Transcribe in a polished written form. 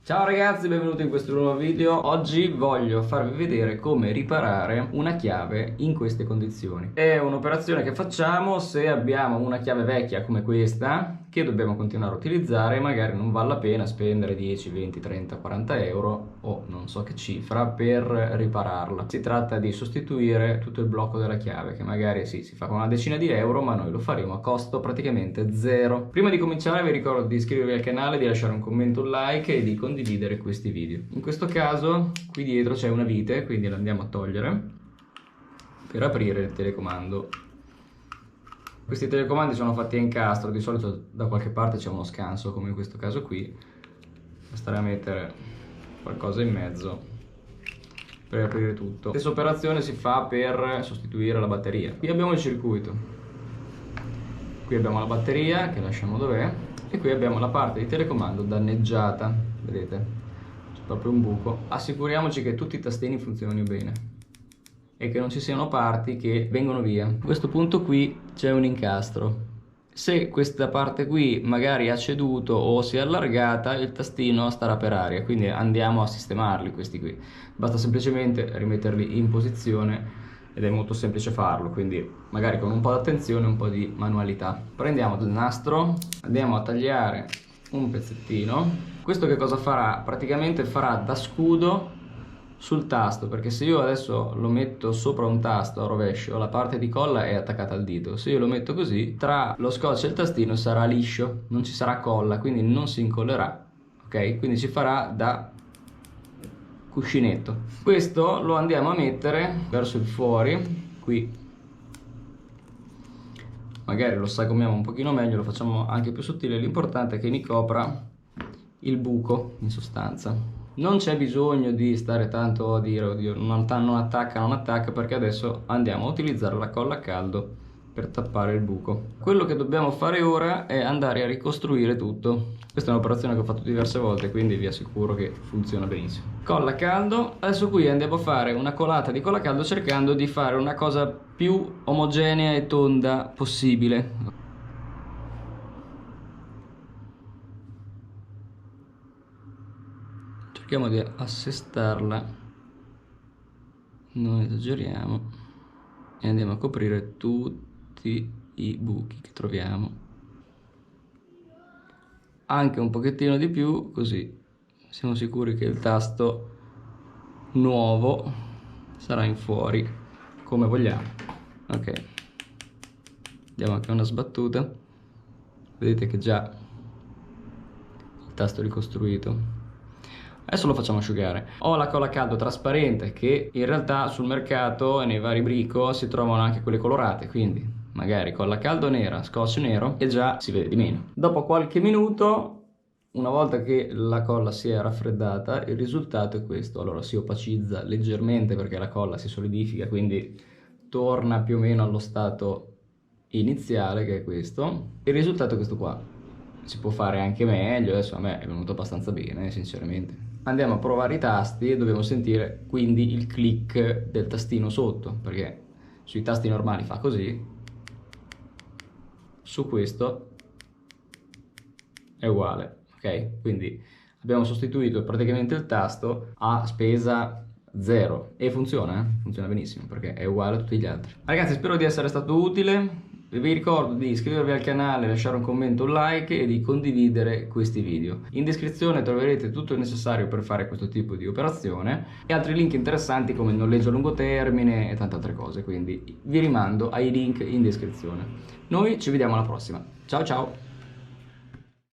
Ciao ragazzi, benvenuti in questo nuovo video. Oggi voglio farvi vedere come riparare una chiave in queste condizioni. È un'operazione che facciamo se abbiamo una chiave vecchia come questa che dobbiamo continuare a utilizzare e magari non vale la pena spendere 10, 20, 30, 40 euro o non so che cifra per ripararla. Si tratta di sostituire tutto il blocco della chiave che magari sì, si fa con una decina di euro, ma noi lo faremo a costo praticamente zero. Prima di cominciare vi ricordo di iscrivervi al canale, di lasciare un commento, un like e di condividere questi video. In questo caso qui dietro c'è una vite, quindi la andiamo a togliere per aprire il telecomando. Questi telecomandi sono fatti a incastro, di solito da qualche parte c'è uno scanso come in questo caso qui. Basterà mettere qualcosa in mezzo per aprire tutto. Stessa operazione si fa per sostituire la batteria. Qui abbiamo il circuito, qui abbiamo la batteria che lasciamo dov'è e qui abbiamo la parte di telecomando danneggiata, vedete? C'è proprio un buco. Assicuriamoci che tutti i tastini funzionino bene e che non ci siano parti che vengono via. A questo punto qui c'è un incastro. Se questa parte qui magari ha ceduto o si è allargata, il tastino starà per aria, quindi andiamo a sistemarli questi qui. Basta semplicemente rimetterli in posizione ed è molto semplice farlo, quindi magari con un po' di attenzione e un po' di manualità. Prendiamo del nastro, andiamo a tagliare un pezzettino. Questo che cosa farà? Praticamente farà da scudo sul tasto, perché se io adesso lo metto sopra un tasto a rovescio, la parte di colla è attaccata al dito. Se io lo metto così, tra lo scotch e il tastino sarà liscio, non ci sarà colla, quindi non si incollerà, ok? Quindi ci farà da cuscinetto. Questo lo andiamo a mettere verso il fuori, qui magari lo sagomiamo un pochino meglio, lo facciamo anche più sottile, l'importante è che mi copra il buco in sostanza. Non c'è bisogno di stare tanto a dire oddio non attacca, perché adesso andiamo a utilizzare la colla a caldo per tappare il buco. Quello che dobbiamo fare ora è andare a ricostruire tutto. Questa è un'operazione che ho fatto diverse volte, quindi vi assicuro che funziona benissimo. Colla a caldo, adesso qui andiamo a fare una colata di colla a caldo cercando di fare una cosa più omogenea e tonda possibile. Cerchiamo di assestarla, non esageriamo e andiamo a coprire tutti i buchi che troviamo, anche un pochettino di più, così siamo sicuri che il tasto nuovo sarà in fuori come vogliamo. Ok, diamo anche una sbattuta, vedete che già il tasto è ricostruito. Adesso lo facciamo asciugare. Ho la colla a caldo trasparente che in realtà sul mercato e nei vari brico si trovano anche quelle colorate, quindi magari colla a caldo nera, scotch nero e già si vede di meno. Dopo qualche minuto, una volta che la colla si è raffreddata, il risultato è questo. Allora si opacizza leggermente perché la colla si solidifica, quindi torna più o meno allo stato iniziale, che è questo. Il risultato è questo qua. Si può fare anche meglio, adesso a me è venuto abbastanza bene, sinceramente. Andiamo a provare i tasti e dobbiamo sentire quindi il click del tastino sotto, perché sui tasti normali fa così, su questo è uguale, ok? Quindi abbiamo sostituito praticamente il tasto a spesa zero e funziona, funziona benissimo perché è uguale a tutti gli altri. Ragazzi, spero di essere stato utile. Vi ricordo di iscrivervi al canale, lasciare un commento, un like e di condividere questi video. In descrizione troverete tutto il necessario per fare questo tipo di operazione e altri link interessanti come il noleggio a lungo termine e tante altre cose, quindi vi rimando ai link in descrizione. Noi ci vediamo alla prossima. Ciao ciao!